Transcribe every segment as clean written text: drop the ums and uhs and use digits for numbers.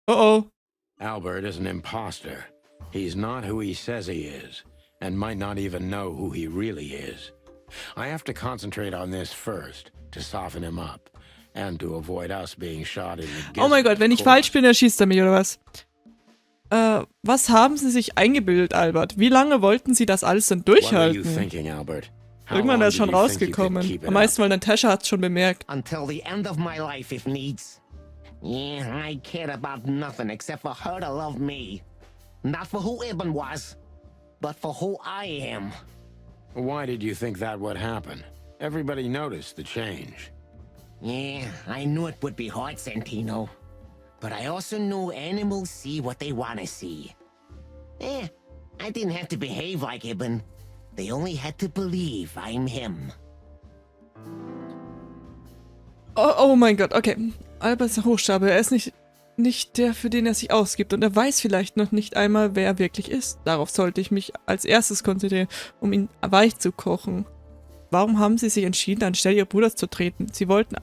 Oh oh. Albert is an imposter. He's not who he says he is, and might not even know who he really is. I have to concentrate on this first, to soften him up, and to avoid us being shot in the gizzard. Oh mein Gott, wenn ich falsch bin, erschießt er mich, oder was? Was haben Sie sich eingebildet, Albert? Wie lange wollten Sie das alles denn durchhalten? Irgendwann ist schon rausgekommen. Am meisten, weil Natascha hat's schon bemerkt. Until the end of my life, if needs. Yeah, I cared about nothing except for her to love me. Not for who Ibn was, but for who I am. Why did you think that would happen? Everybody noticed the change. Yeah, I knew it would be hard, Santino. But I also knew animals see what they want to see. I didn't have to behave like Ibn. They only had to believe I'm him. Oh mein Gott, okay. Albert ist der Hochstapler. Er ist nicht der, für den er sich ausgibt. Und er weiß vielleicht noch nicht einmal, wer er wirklich ist. Darauf sollte ich mich als erstes konzentrieren, um ihn weich zu kochen. Warum haben sie sich entschieden, anstelle ihres Bruders zu treten? Sie wollten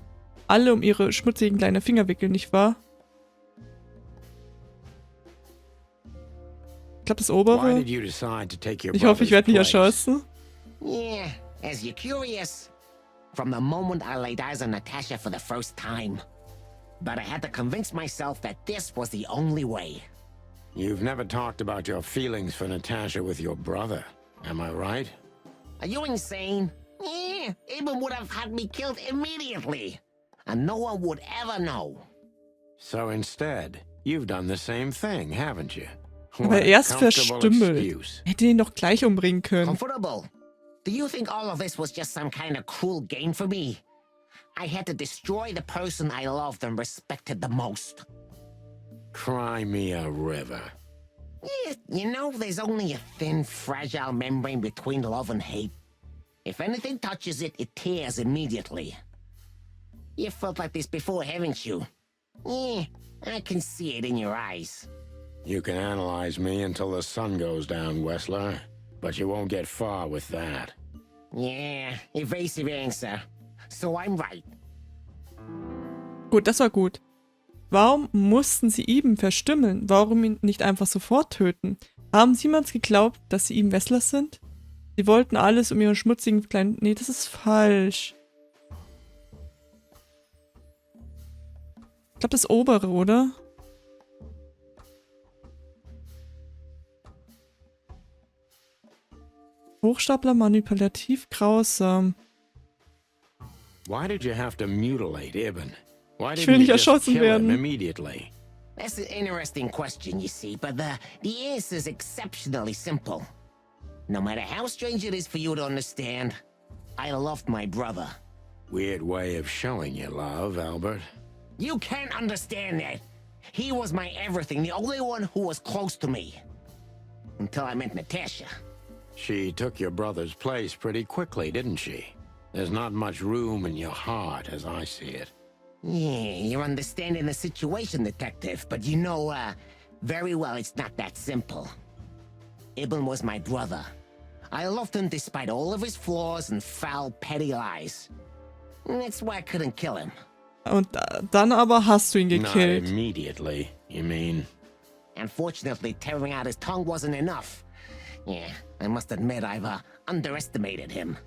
alle um ihre schmutzigen kleinen Finger wickeln, nicht wahr? Ich glaube, das obere. Ich hoffe, ich werde nicht erschossen. Yeah, as you're curious. From the moment I laid eyes on Natasha for the first time. But I had to convince myself that this was the only way. You've never talked about your feelings for Natasha with your brother, am I right? Are you insane? Yeah, Ibn would have had me killed immediately. And no one would ever know. So instead, you've done the same thing, haven't you? Aber er ist verstümmelt. Hätte ihn doch gleich umbringen können. Comfortable. Do you think all of this was just some kind of cruel game for me? I had to destroy the person I loved and respected the most. Cry me a river. Yeah, you know, there's only a thin, fragile membrane between love and hate. If anything touches it, it tears immediately. You felt like this before, haven't you? Yeah, I can see it in your eyes. You can analyze me until the sun goes down, Wessler. But you won't get far with that. Yeah, evasive answer. So I'm right. Gut, das war gut. Warum mussten sie Ibn verstümmeln? Warum ihn nicht einfach sofort töten? Haben sie jemals geglaubt, dass sie ihm Wessler sind? Sie wollten alles um ihren schmutzigen kleinen... Nee, das ist falsch. Ich glaube, das obere, oder? Hochstapler, manipulativ, grausam. Why did you have to mutilate Ibn? Why Ich will nicht erschossen him werden. Immediately? That's an interesting question, you see, but the answer is exceptionally simple. No matter how strange it is for you to understand, I loved my brother. Weird way of showing your love, Albert. You can't understand that. He was my everything, the only one who was close to me. Until I met Natasha. She took your brother's place pretty quickly, didn't she? There's not much room in your heart, as I see it. Yeah, you're understanding the situation, Detective, but you know, very well it's not that simple. Ibn was my brother. I loved him despite all of his flaws and foul, petty lies. And that's why I couldn't kill him. Und dann aber hast du ihn gekillt. Not immediately, you mean? Unfortunately, tearing out his tongue wasn't enough. Yeah, I must admit I've underestimated him.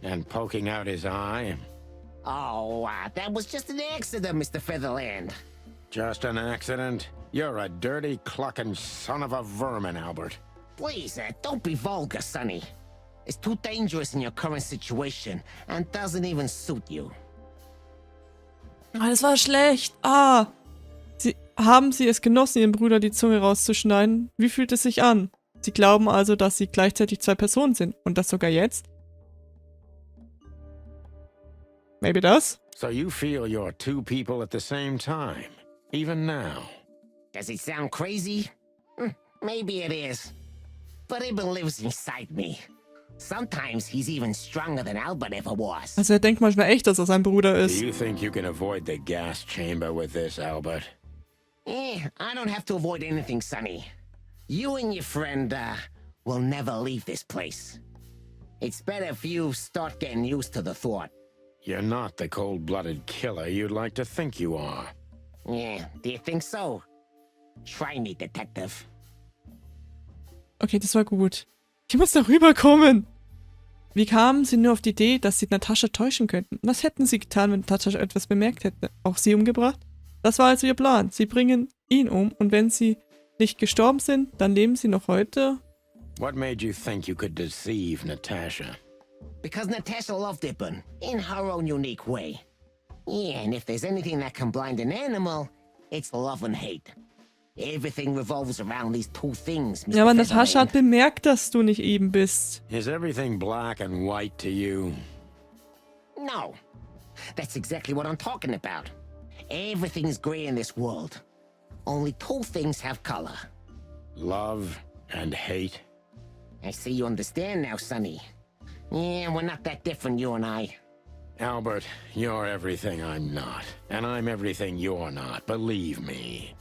And poking out his eye? Oh, that was just an accident, Mr. Featherland. Just an accident? You're a dirty, clucking son of a vermin, Albert. Please, don't be vulgar, Sonny. It's too dangerous in your current situation and doesn't even suit you. Ah, das war schlecht. Haben sie es genossen, ihrem Bruder die Zunge rauszuschneiden? Wie fühlt es sich an? Sie glauben also, dass sie gleichzeitig zwei Personen sind. Und das sogar jetzt? Maybe das? So you feel you're two people at the same time, even now? Does it sound crazy? Maybe it is. But Ibn lives inside me. Sometimes he's even stronger than Albert ever was. Also denkt manchmal echt, dass sein Bruder ist. Do you think you can avoid the gas chamber with this, Albert? I don't have to avoid anything, Sonny. You and your friend, will never leave this place. It's better if you start getting used to the thought. You're not the cold-blooded killer you'd like to think you are. Yeah, do you think so? Try me, Detective. Okay, das war gut. Ich muss da rüberkommen. Wie kamen sie nur auf die Idee, dass sie Natascha täuschen könnten? Was hätten sie getan, wenn Natascha etwas bemerkt hätte? Auch sie umgebracht? Das war also ihr Plan. Sie bringen ihn um und wenn sie nicht gestorben sind, dann leben sie noch heute. What made you think you could deceive Natasha? Because Natasha loved Ibn, in her own unique way. Yeah, and if there's anything that can blind an animal, it's love and hate. Everything revolves around these two things, Mr. Ja, aber Natascha hat Featherland. bemerkt, dass du nicht eben bist. Is everything black and white to you? No, that's exactly what I'm talking about. Everything's gray in this world. Only two things have color. Love and hate? I see you understand now, Sonny. Yeah, we're not that different, you and I. Albert, you're everything I'm not, and I'm everything you're not, believe me.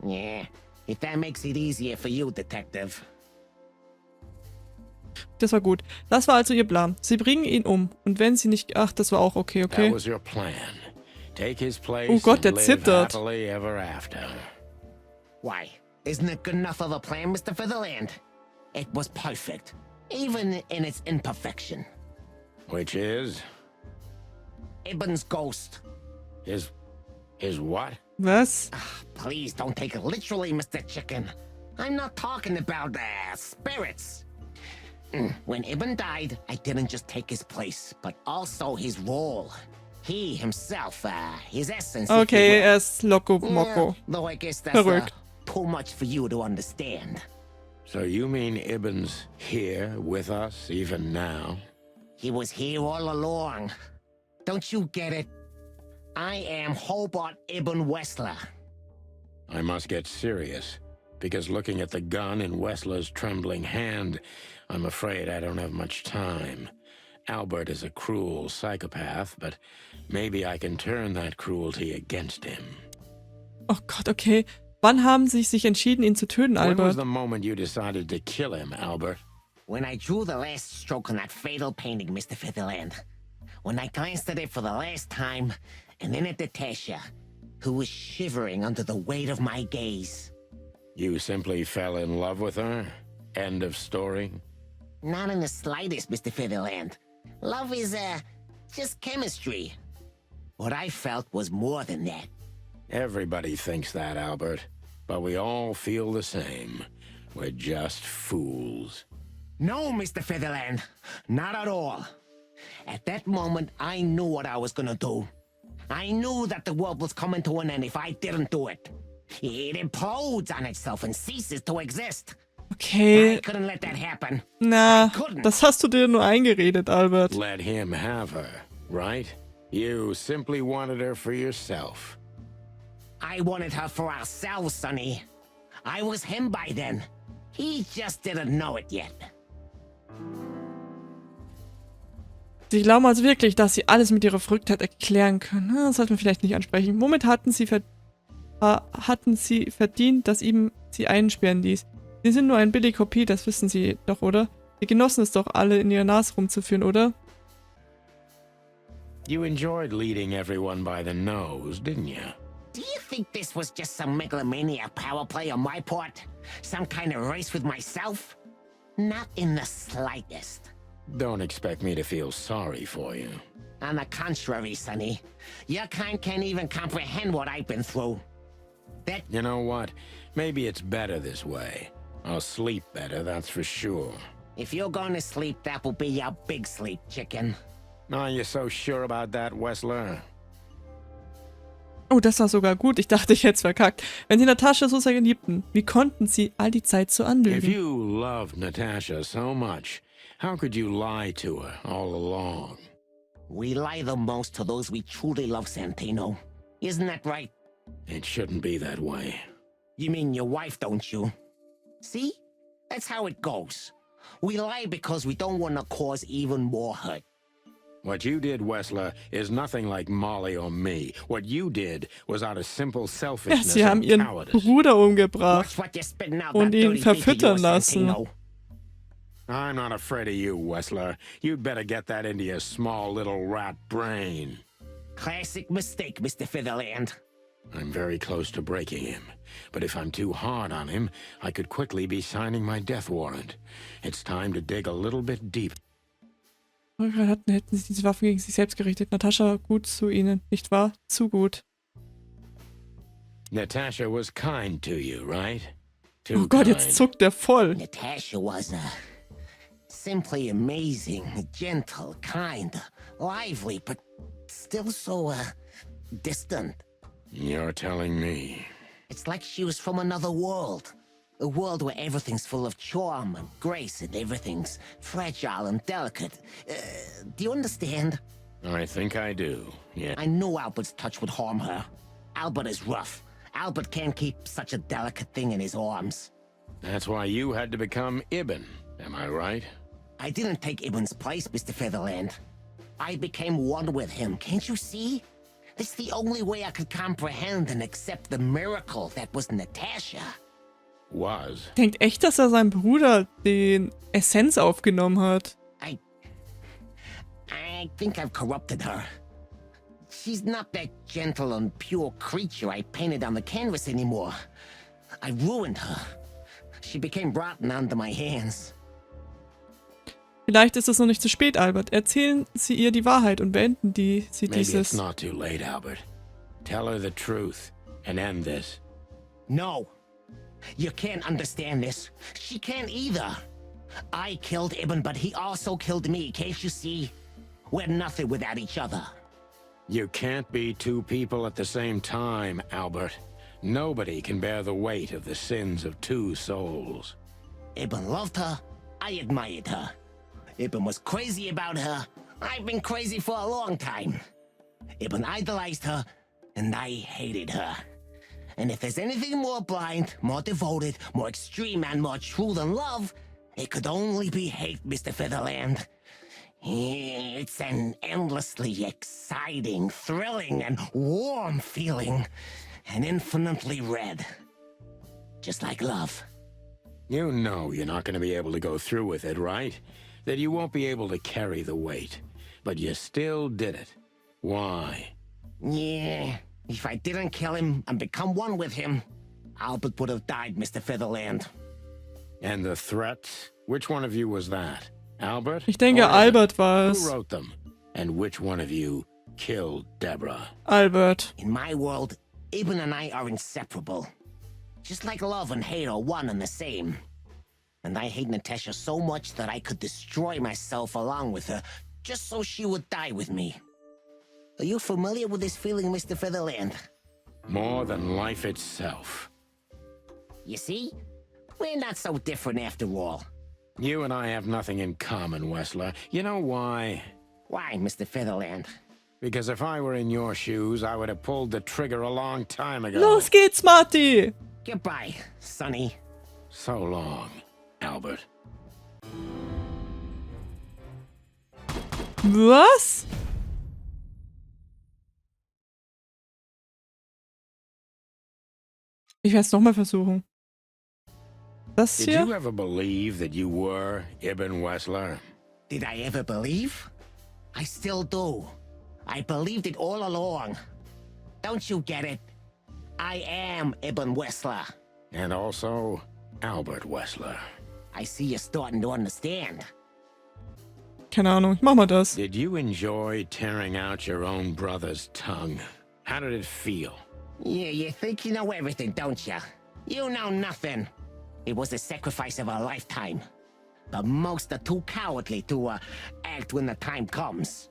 Yeah, if that makes it easier for you, Detective. Das war gut. Das war also ihr Plan. Sie bringen ihn um. Und wenn sie nicht... Ach, das war auch okay, That okay. was your plan. Take his place Oh Gott, and der live zittert. happily ever after. Why? Isn't it good enough of a plan, Mr. Featherland? It was perfect, even in its imperfection. Which is? Ibn's ghost. His what? Was? Please don't take it literally, Mr. Chicken. I'm not talking about spirits. When Ibn died, I didn't just take his place, but also his role. He himself, his essence. if you Okay, will. er ist Loco Yeah, Moco. though I guess that's Verrückt. too much for you to understand. So you mean Ibn's here with us even now? He was here all along. Don't you get it? I am Hobart Ibn Wessler. I must get serious, because looking at the gun in Wessler's trembling hand, I'm afraid I don't have much time. Albert is a cruel psychopath, but maybe I can turn that cruelty against him. Oh Gott, okay. Wann haben sie sich entschieden, ihn zu töten, When was Albert? the moment you decided to kill him, Albert? When I drew the last stroke on that fatal painting, Mr. Featherland. When I glanced at it for the last time, and then at Natasha, who was shivering under the weight of my gaze. You simply fell in love with her? End of story? Not in the slightest, Mr. Featherland. Love is, just chemistry. What I felt was more than that. Everybody thinks that, Albert. But we all feel the same. We're just fools. No, Mr. Featherland. Not at all. At that moment, I knew what I was gonna do. I knew that the world was coming to an end if I didn't do it. It implodes on itself and ceases to exist. I Okay, couldn't let that happen. na, couldn't. das hast du dir nur eingeredet, Albert. Let him have her, right? You simply wanted her for yourself. I wanted her for ourselves, Sonny. I was him by then. He just didn't know it yet. Sie glauben also wirklich, dass sie alles mit ihrer Verrücktheit erklären können. Das sollte man vielleicht nicht ansprechen. Womit hatten sie verdient, dass ihm sie einsperren ließ? Sie sind nur eine billige Kopie, das wissen sie doch, oder? Sie genossen es doch, alle in ihrer Nase rumzuführen, oder? You enjoyed leading everyone by the nose, didn't you? Do you think this was just some megalomaniac power play on my part? Some kind of race with myself? Not in the slightest. Don't expect me to feel sorry for you. On the contrary, Sonny. Your kind can't even comprehend what I've been through. That You know what? Maybe it's better this way. I'll sleep better, that's for sure. if you're going to sleep, that will be your big sleep, chicken. Are you so sure about that, Wessler? Oh, das war sogar gut. Ich dachte, ich hätte es verkackt. Wenn sie Natascha so sehr liebten, wie konnten sie all die Zeit so If anlügen? you loved Natasha so much, how could you lie to her all along? We lie the most to those we truly love, Santino. Isn't that right? It shouldn't be that way. You mean your wife, don't you? See? That's how it goes. We lie because we don't want to cause even more hurt. What you did, Wessler, is nothing like Molly or me. What you did was out of simple Ja, selfishness sie haben and ihren cowardice. Bruder umgebracht. Watch what you're spitting out, Und that ihn dirty beak of verfüttern yours, lassen. Santino. I'm not afraid of you, Wessler. You'd better get that into your small little rat brain. Classic mistake, Mr. Featherland. I'm very close to breaking him. But if I'm too hard on him, I could quickly be signing my death warrant. It's time to dig a little bit deep. Hätten sie diese Waffen gegen sich selbst gerichtet. Natascha, gut zu ihnen, nicht wahr? Zu gut. Natasha was kind to you, right? Too Oh Gott, kind. jetzt zuckt er voll. Natasha was simply amazing, gentle, kind, lively, but still so distant. You're telling me. It's like she was from another world. A world where everything's full of charm and grace and everything's fragile and delicate. Do you understand? I think I do, yeah. I knew Albert's touch would harm her. Albert is rough. Albert can't keep such a delicate thing in his arms. That's why you had to become Ibn, am I right? I didn't take Ibn's place, Mr. Featherland. I became one with him, can't you see? It's the only way I could comprehend and accept the miracle that was Natasha. Was. Denkt echt, dass er seinem Bruder den Essenz aufgenommen hat. I think I've corrupted her. She's not that gentle and pure creature I painted on the canvas anymore. I ruined her. She became rotten under my hands. Vielleicht ist es noch nicht zu spät, Albert. Erzählen Sie ihr die Wahrheit und beenden Sie Maybe it's dieses... not too late, Albert. Tell her the truth and end this. No. You can't understand this. She can't either. I killed Ibn, but he also killed me, can't you see? We're nothing without each other. You can't be two people at the same time, Albert. Nobody can bear the weight of the sins of two souls. Ibn loved her. I admired her. Ibn was crazy about her. I've been crazy for a long time. Ibn idolized her, and I hated her. And if there's anything more blind, more devoted, more extreme, and more true than love, it could only be hate, Mr. Featherland. It's an endlessly exciting, thrilling, and warm feeling. And infinitely red. Just like love. You know you're not going to be able to go through with it, right? That you won't be able to carry the weight. But you still did it. Why? Yeah, if I didn't kill him and become one with him, Albert would have died, Mr. Featherland. And the threats? Which one of you was that? Albert? Ich denke, Or Ibn? Albert war es. Who wrote them? And which one of you killed Deborah? Albert. In my world, Ibn and I are inseparable. Just like love and hate are one and the same. And I hate Natasha so much that I could destroy myself along with her, just so she would die with me. Are you familiar with this feeling, Mr. Featherland? More than life itself. You see? We're not so different after all. You and I have nothing in common, Wessler. You know why? Why, Mr. Featherland? Because if I were in your shoes, I would have pulled the trigger a long time ago. Los geht's, Marty! Goodbye, Sonny. So long, Albert. Was? Ich werde es nochmal versuchen. Das Did hier? you ever believe that you were Ibn Wessler? Did I ever believe? I still do. I believed it all along. Don't you get it? I am Ibn Wessler. And also Albert Wessler. I see you're starting to understand. Keine Ahnung, ich mach mal das. Did you enjoy tearing out your own brother's tongue? How did it feel? Yeah, you think you know everything, don't you? You know nothing. It was the sacrifice of a lifetime. But most are too cowardly to act when the time comes.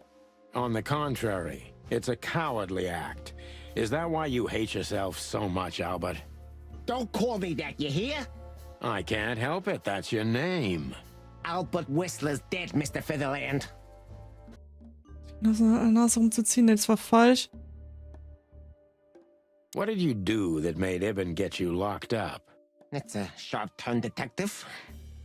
On the contrary, it's a cowardly act. Is that why you hate yourself so much, Albert? Don't call me that, you hear? I can't help it. That's your name. Albert Whistler's dead, Mr. Featherland. Nase rumzuziehen, das war falsch. What did you do that made Ibn get you locked up? That's a sharp turn, detective.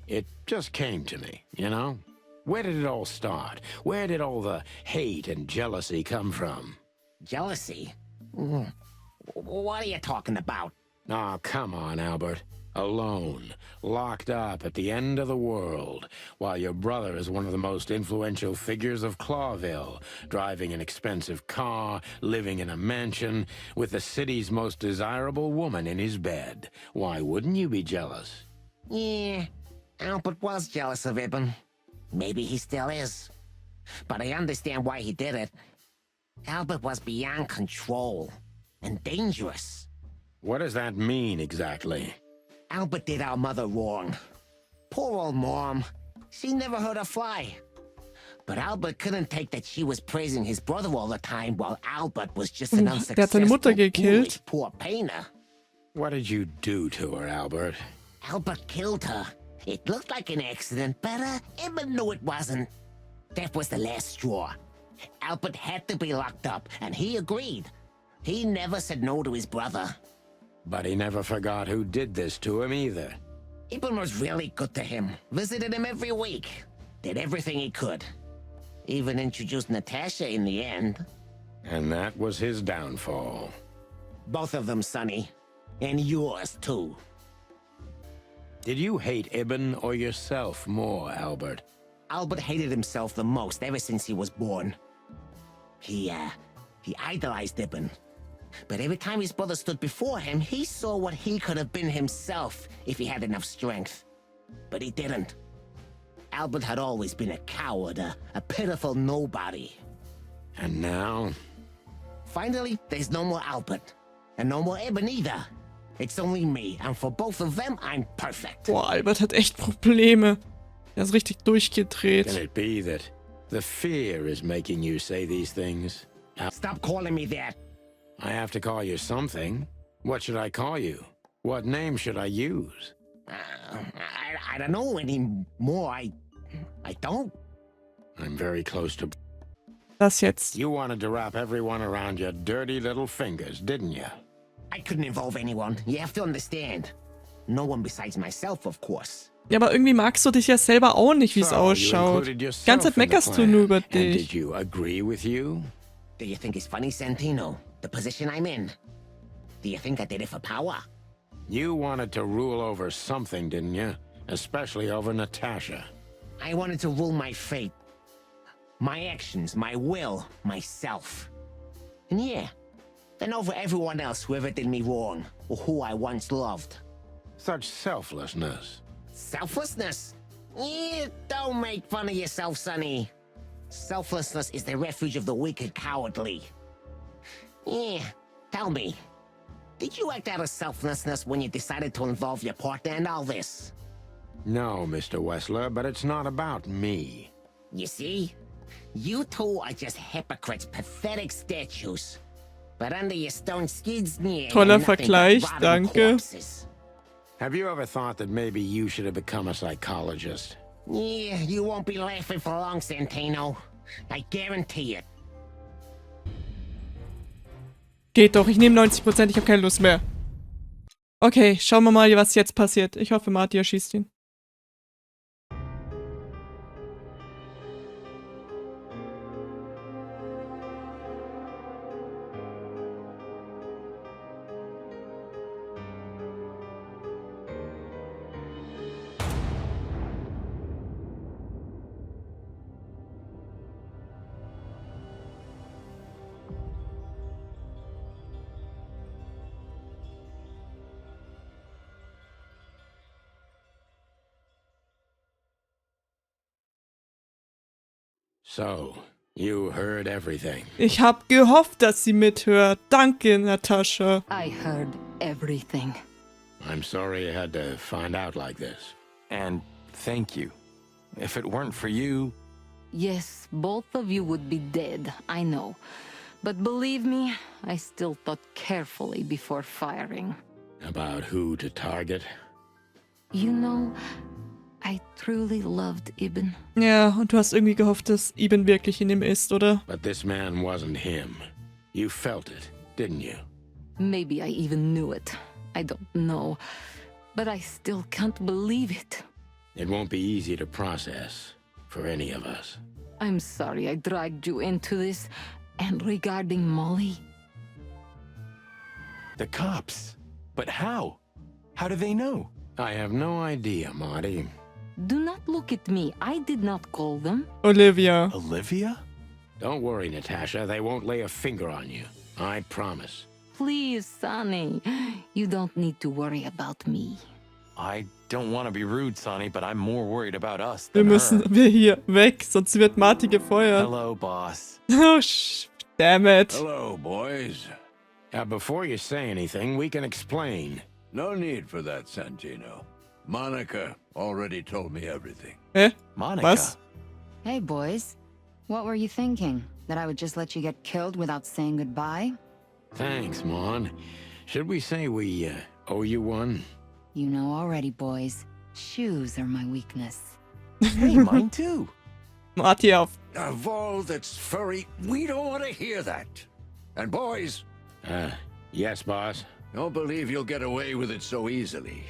It just came to me, you know? Where did it all start? Where did all the hate and jealousy come from? Jealousy? What are you talking about? Oh, come on, Albert. alone, locked up at the end of the world, while your brother is one of the most influential figures of Clawville, driving an expensive car, living in a mansion, with the city's most desirable woman in his bed. Why wouldn't you be jealous? Yeah, Albert was jealous of Ibn. Maybe he still is. But I understand why he did it. Albert was beyond control and dangerous. What does that mean exactly? Albert did our mother wrong. Poor old Mom. She never hurt a fly. But Albert couldn't take that she was praising his brother all the time while Albert was just an Der hat seine unsuccessful, Mutter foolish, gekillt. poor painter. What did you do to her, Albert? Albert killed her. It looked like an accident, but Ibn knew it wasn't. That was the last straw. Albert had to be locked up, and he agreed. He never said no to his brother. But he never forgot who did this to him either. Ibn was really good to him. Visited him every week. Did everything he could. Even introduced Natasha in the end. And that was his downfall. Both of them, Sonny. And yours, too. Did you hate Ibn or yourself more, Albert? Albert hated himself the most ever since he was born. He idolized Ibn. But every time his brother stood before him, he saw what he could have been himself if he had enough strength. But he didn't. Albert had always been a coward, a pitiful nobody. And now? Finally, there's no more Albert. And no more Ibn either. It's only me, and for both of them, I'm perfect. Boah, Albert hat echt Probleme. Er ist richtig durchgedreht. Can it be that the fear is making you say these things? Stop calling me that. I have to call you something. What should I call you? What name should I use? I don't know anymore. I don't. I'm very close to... Das jetzt. You wanted to wrap everyone around your dirty little fingers, didn't you? I couldn't involve anyone. You have to understand. No one besides myself, of course. Ja, aber irgendwie magst du dich ja selber auch nicht, wie es So, you ausschaut. included Die yourself ganze Zeit in the meckerst du plan. nur über And did dich. you agree with you? Do you think it's funny, Santino? The position I'm in? Do you think I did it for power? You wanted to rule over something, didn't you? Especially over Natasha. I wanted to rule my fate. My actions, my will, myself. And yeah, then over everyone else who ever did me wrong, or who I once loved. Such selflessness. Selflessness? Yeah, don't make fun of yourself, Sonny. Selflessness is the refuge of the weak and cowardly. Yeah, tell me, did you act out of selflessness when you decided to involve your partner in all this? No, Mr. Wessler, but it's not about me. You see? You two are just hypocrites, pathetic statues. But under your stone skids, yeah, Toller nothing but Vergleich, rotten danke. corpses. Have you ever thought that maybe you should have become a psychologist? Yeah, you won't be laughing for long, Santino. I guarantee it. Geht doch, ich nehme 90%, ich habe keine Lust mehr. Okay, schauen wir mal, was jetzt passiert. Ich hoffe, Marty erschießt ihn. So, you heard everything. Ich habe gehofft, dass sie mithört. Danke, Natascha. I heard everything. I'm sorry you had to find out like this. And thank you. If it weren't for you, Yes, both of you would be dead, I know. But believe me, I still thought carefully before firing. About who to target? You know, I truly loved Ibn. Ja, und du hast irgendwie gehofft, dass Ibn wirklich in ihm ist, oder? But this man wasn't him. You felt it, didn't you? Maybe I even knew it. I don't know. But I still can't believe it. It won't be easy to process for any of us. I'm sorry I dragged you into this. And regarding Molly, the cops. But how? How do they know? I have no idea, Marty. Do not look at me. I did not call them. Olivia. Olivia? Don't worry, Natasha. They won't lay a finger on you. I promise. Please, Sonny. You don't need to worry about me. I don't want to be rude, Sonny, but I'm more worried about us Wir than müssen her. wir hier weg, sonst wird Marty gefeuert. Hello, boss. Oh, damn it. Hello, boys. Before you say anything, we can explain. No need for that, Santino. Monica already told me everything. Hä? Monica. Was? Hey, boys. What were you thinking? That I would just let you get killed without saying goodbye? Thanks, Mon. Should we say we owe you one? You know already, boys. Shoes are my weakness. Hey, mine too. Marty auf. Of all that's furry, we don't want to hear that. And boys, Yes, boss. don't believe you'll get away with it so easily.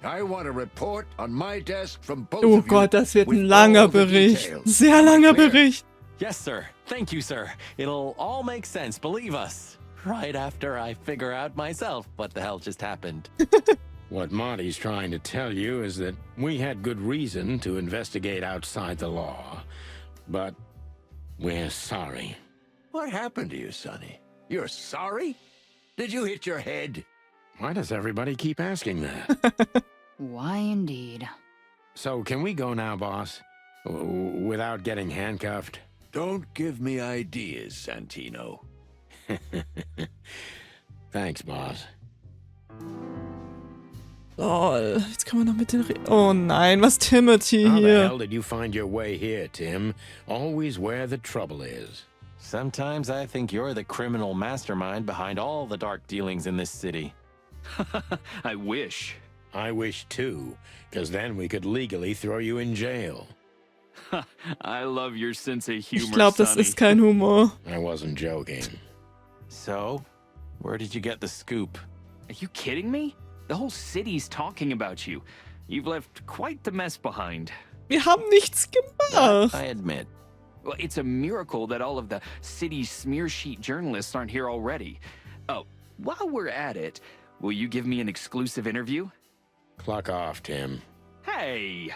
I want a report on my desk from both Oh of you. Gott, das wird ein with langer all the Bericht. details. Sehr langer Clear? Bericht. Yes, sir. Thank you, sir. It'll all make sense, believe us. Right after I figure out myself what the hell just happened. What Marty's trying to tell you is that we had good reason to investigate outside the law. But we're sorry. What happened to you, Sonny? You're sorry? Did you hit your head? Why does everybody keep asking that? Why indeed? So can we go now, boss? Without getting handcuffed? Don't give me ideas, Santino. Thanks, boss. Oh, jetzt kann man noch mit den Oh nein, was Timothy How the hier? hell did you find your way here, Tim? Always where the trouble is. Sometimes I think you're the criminal mastermind behind all the dark dealings in this city. I wish. I wish too, because then we could legally throw you in jail. I love your sense of humor, Ich glaube, das Sonny. ist kein Humor. I wasn't joking. So, where did you get the scoop? Are you kidding me? The whole city's talking about you. You've left quite the mess behind. Wir haben nichts gemacht. I admit. Well, it's a miracle that all of the city's smear sheet journalists aren't here already. Oh, while we're at it, will you give me an exclusive interview? Clock off, Tim. Hey!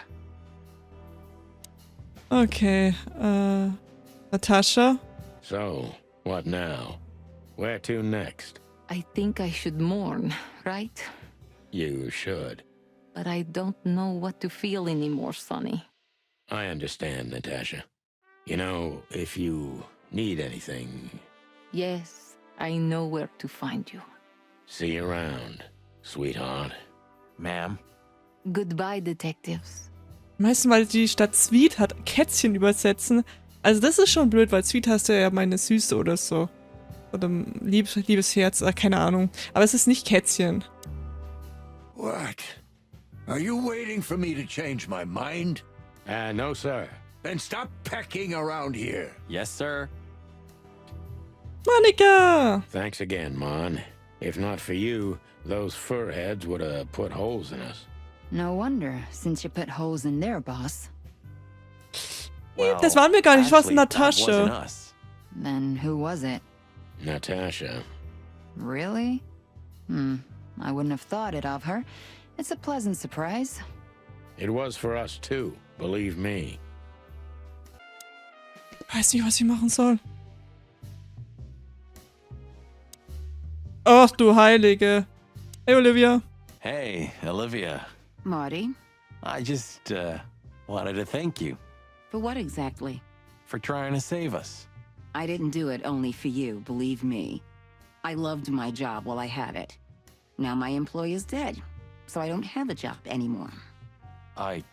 Okay, Natascha? So, what now? Where to next? I think I should mourn, right? You should. But I don't know what to feel anymore, Sonny. I understand, Natasha. You know, if you need anything, Yes, I know where to find you. see you around, sweetheart. Ma'am. Goodbye, detectives. Meistens, weil die statt Sweet hat Kätzchen übersetzen. Also das ist schon blöd, weil Sweet heißt ja meine Süße oder so. Oder liebes Herz, keine Ahnung. Aber es ist nicht Kätzchen. What? Are you waiting for me to change my mind? No, sir. Then stop pecking around here. Yes, sir. Monika! Thanks again, Mon. If not for you, those fur heads would have put holes in us. No wonder, since you put holes in their boss. Well, Das waren wir gar nicht, was actually, that wasn't Natascha. us. Then who was it? Natasha. Really? I wouldn't have thought it of her. It's a pleasant surprise. It was for us too, believe me. Weiß nicht, was ich machen soll. Ach du Heilige. Hey Olivia. Hey, Olivia. Marty? I just wanted to thank you For what exactly? for trying to save us. I didn't do it only for you, believe me. I loved my job while I had it. Now my employee is dead, so I don't have a job anymore. I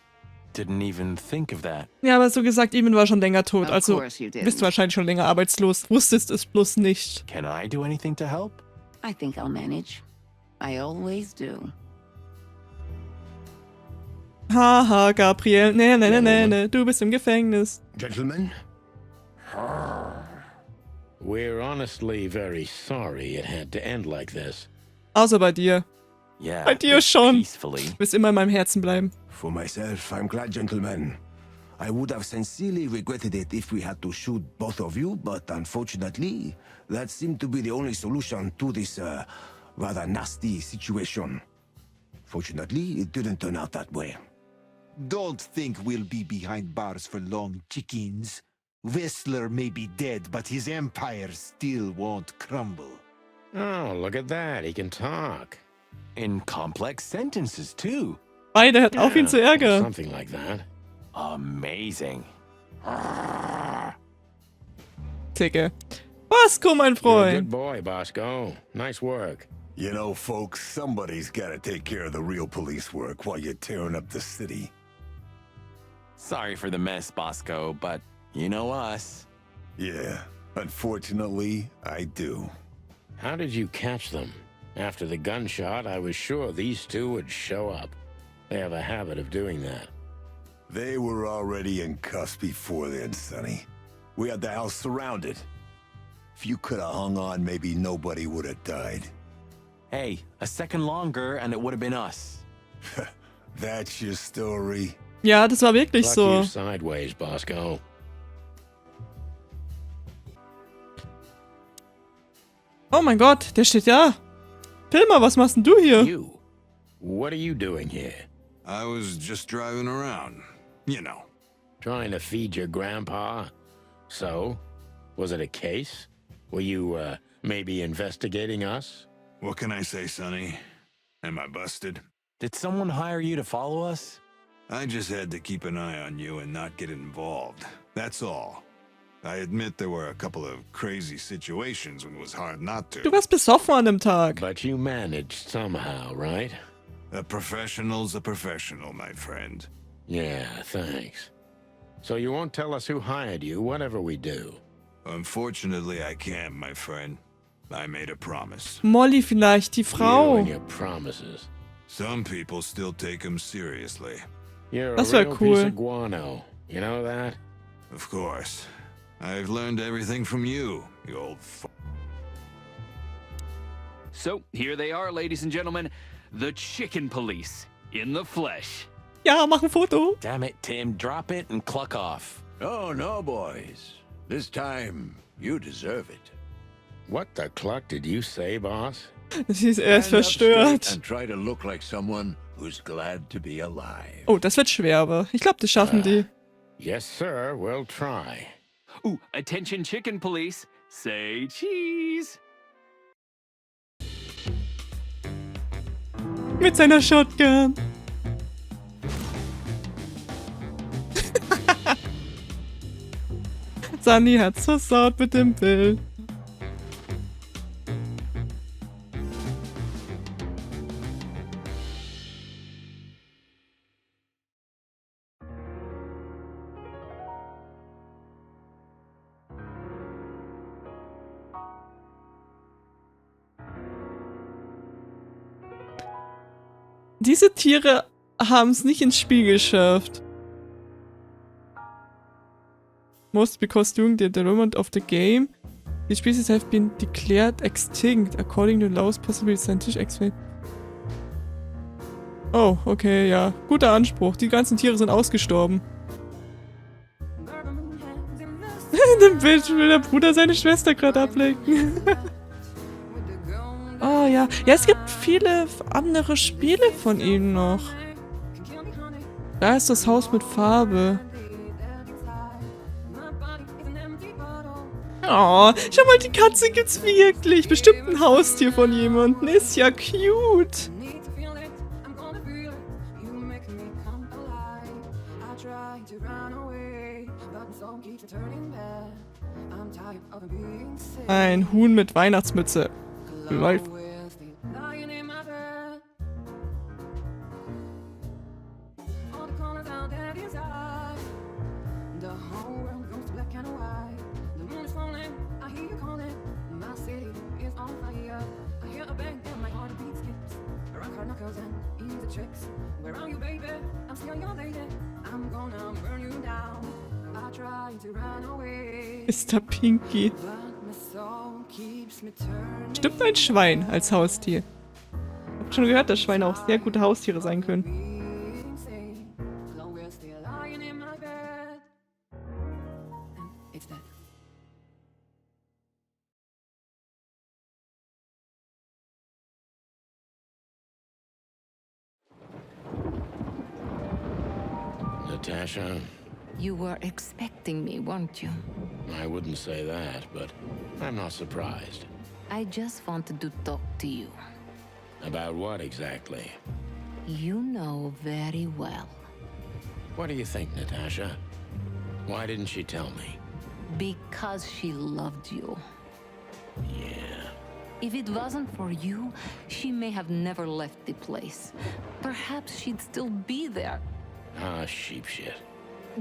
didn't even think of that. Ja, aber so gesagt, Eamon war schon länger tot. Of Also course you didn't. bist du wahrscheinlich schon länger arbeitslos. Wusstest es bloß nicht. Can I do anything to help? I think I'll manage. I always do. Haha, Gabriel. Nee, du bist im Gefängnis. Gentlemen? We're honestly very sorry it had to end like this. Außer bei dir. Yeah. Bei dir schon. Peacefully. Du wirst immer in meinem Herzen bleiben. For myself, I'm glad, gentlemen. I would have sincerely regretted it if we had to shoot both of you, but unfortunately, that seemed to be the only solution to this rather nasty situation. Fortunately, it didn't turn out that way. Don't think we'll be behind bars for long, chickens. Whistler may be dead, but his empire still won't crumble. Oh, look at that. He can talk. In complex sentences, too. Beide hört auf, ihn zu ärgern. Something like that. Amazing. Ticke. Bosco, mein You're a Freund. good boy, Bosco. Nice work. You know, folks, somebody's got to take care of the real police work while you're tearing up the city. Sorry for the mess, Bosco, but you know us. Yeah, unfortunately, I do. How did you catch them? After the gunshot, I was sure these two would show up. They have a habit of doing that. They were already in cuffs before then, Sonny. We had the house surrounded. If you could have hung on, maybe nobody would have died. Hey, a second longer and it would have been us. That's your story? Ja, das war wirklich Pluck so. you sideways, Bosco. Oh mein Gott, der steht da. Pilmer, was machst denn du hier? You. What are you doing here? I was just driving around. You know. Trying to feed your grandpa? So? Was it a case? Were you, maybe investigating us? What can I say, Sonny? Am I busted? Did someone hire you to follow us? I just had to keep an eye on you and not get involved. That's all. I admit there were a couple of crazy situations when it was hard not Du to. warst besoffen an dem Tag. But you managed somehow, right? A professional's a professional, my friend. Yeah, thanks. So you won't tell us who hired you, whatever we do? Unfortunately, I can't, my friend. I made a promise. Molly vielleicht, die You Frau. and your promises. Some people still take them seriously. You're a Das wär real cool. piece of guano. You know that? Of course. I've learned everything from you, you old So, here they are, ladies and gentlemen. The Chicken Police. In the flesh. Ja, mach ein Foto. Damn it, Tim, drop it and cluck off. Oh, no, boys. This time, you deserve it. What the cluck did you say, boss? Er ist Stand up straight verstört. and try to look like someone who's glad to be alive. Oh, das wird schwer, aber ich glaube, das schaffen die. Yes, sir, we'll try. Ooh, attention Chicken Police. Say cheese. Mit seiner Shotgun. Sunny hat's versaut mit dem Bild. Diese Tiere haben es nicht ins Spiel geschafft. Most because during the development of the game, the species have been declared extinct according to lowest possible scientific explain. Oh, okay, ja. Guter Anspruch. Die ganzen Tiere sind ausgestorben. In dem Bild will der Bruder seine Schwester gerade ablenken. Oh ja. Ja, es gibt viele andere Spiele von ihm noch. Da ist das Haus mit Farbe. Oh, schau mal, die Katze gibt's wirklich. Bestimmt ein Haustier von jemandem. Ist ja cute. Ein Huhn mit Weihnachtsmütze. Läuft. Mr. Pinky. Stimmt ein Schwein als Haustier. Ich hab schon gehört, dass Schweine auch sehr gute Haustiere sein können. Natasha. You were expecting me, weren't you? I wouldn't say that, but I'm not surprised. I just wanted to talk to you. About what exactly? You know very well. What do you think, Natasha? Why didn't she tell me? Because she loved you. Yeah. If it wasn't for you, she may have never left the place. Perhaps she'd still be there. Ah, sheep shit.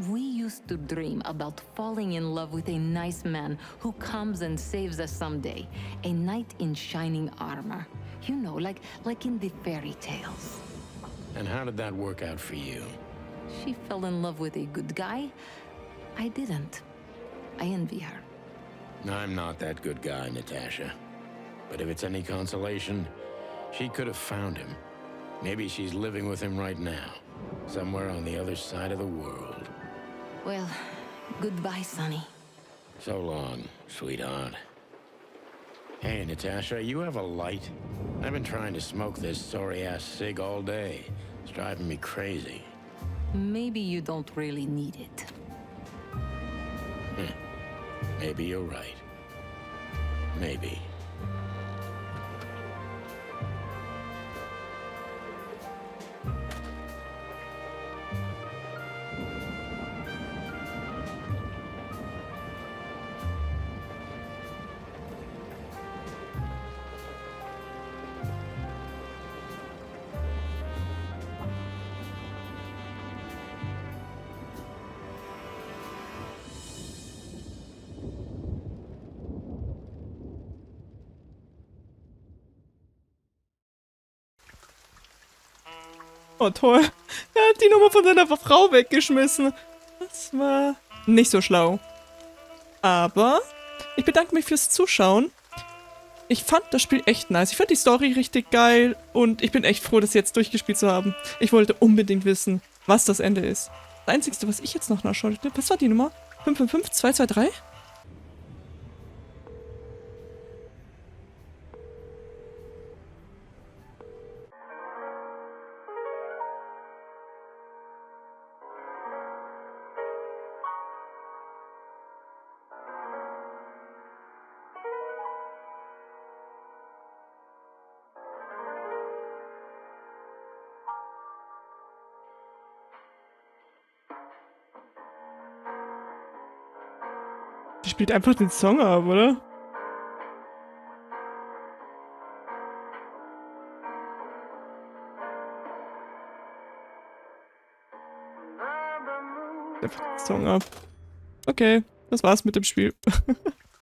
We used to dream about falling in love with a nice man who comes and saves us someday. A knight in shining armor. You know, like in the fairy tales. And how did that work out for you? She fell in love with a good guy. I didn't. I envy her. I'm not that good guy, Natasha. But if it's any consolation, she could have found him. Maybe she's living with him right now. Somewhere on the other side of the world. Well, goodbye, Sonny. So long, sweetheart. Hey, Natasha, you have a light? I've been trying to smoke this sorry-ass cig all day. It's driving me crazy. Maybe you don't really need it. Maybe you're right. Maybe. Oh, toll. Er hat die Nummer von seiner Frau weggeschmissen. Das war nicht so schlau. Aber ich bedanke mich fürs Zuschauen. Ich fand das Spiel echt nice. Ich fand die Story richtig geil und ich bin echt froh, das jetzt durchgespielt zu haben. Ich wollte unbedingt wissen, was das Ende ist. Das Einzige, was ich jetzt noch nachschaue, was war die Nummer? 555223? Die spielt einfach den Song ab, oder? Einfach den Song ab. Okay, das war's mit dem Spiel.